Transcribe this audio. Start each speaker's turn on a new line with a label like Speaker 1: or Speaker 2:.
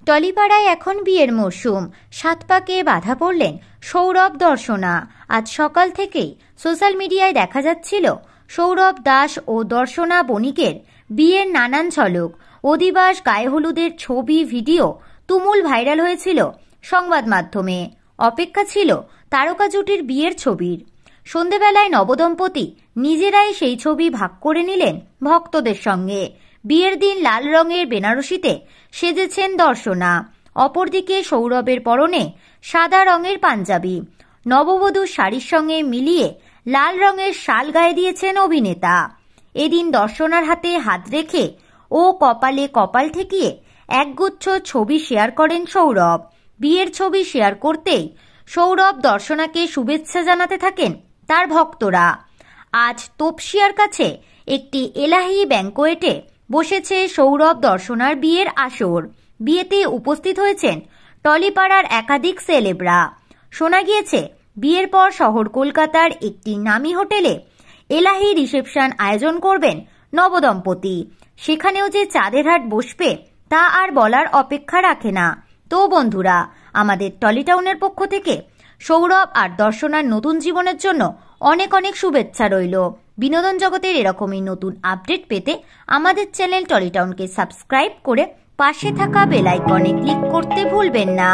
Speaker 1: টলিপাড়ায় এখন বিয়ের মরশুম। সাত পাকে বাধা পড়লেন সৌরভ দর্শনা। আজ সকাল থেকেই সোশ্যাল মিডিয়ায় দেখা যাচ্ছিল সৌরভ দাস ও দর্শনা বণিকের বিয়ের নানান ঝলক। অধিবাস গায়ে হলুদের ছবি ভিডিও তুমুল ভাইরাল হয়েছিল সংবাদ মাধ্যমে। অপেক্ষা ছিল তারকা জুটির বিয়ের ছবির। সন্ধেবেলায় নবদম্পতি নিজেরাই সেই ছবি ভাগ করে নিলেন ভক্তদের সঙ্গে। বিয়ের দিন লাল রঙের বেনারসিতে সেজেছেন দর্শনা। অপরদিকে সৌরভের পরনে সাদা রঙের পাঞ্জাবি। নববধূর শাড়ির সঙ্গে মিলিয়ে লাল রঙের শাল গায়ে দিয়েছেন অভিনেতা। এদিন দর্শনার হাতে হাত রেখে ও কপালে কপাল ঠেকিয়ে একগুচ্ছ ছবি শেয়ার করেন সৌরভ। বিয়ের ছবি শেয়ার করতেই সৌরভ দর্শনাকে শুভেচ্ছা জানাতে থাকেন তার ভক্তরা। আজ তপসিয়ার কাছে একটি এলাহি ব্যাংকোয়েটে বসেছে সৌরভ দর্শনার বিয়ের আসর। বিয়েতে উপস্থিত হয়েছেন টলিপাড়ার একাধিক সেলেবরা। শোনা গিয়েছে বিয়ের পর শহর কলকাতার একটি নামী হোটেলে এলাহি রিসেপশন আয়োজন করবেন নবদম্পতি। সেখানেও যে চাঁদের হাট বসবে তা আর বলার অপেক্ষা রাখে না। তো বন্ধুরা, আমাদের টলিটাউনের পক্ষ থেকে সৌরভ আর দর্শনার নতুন জীবনের জন্য অনেক অনেক শুভেচ্ছা রইল। বিনোদন জগতের এরকমই নতুন আপডেট পেতে আমাদের চ্যানেল টলিটাউনকে সাবস্ক্রাইব করে পাশে থাকা বেল আইকনে ক্লিক করতে ভুলবেন না।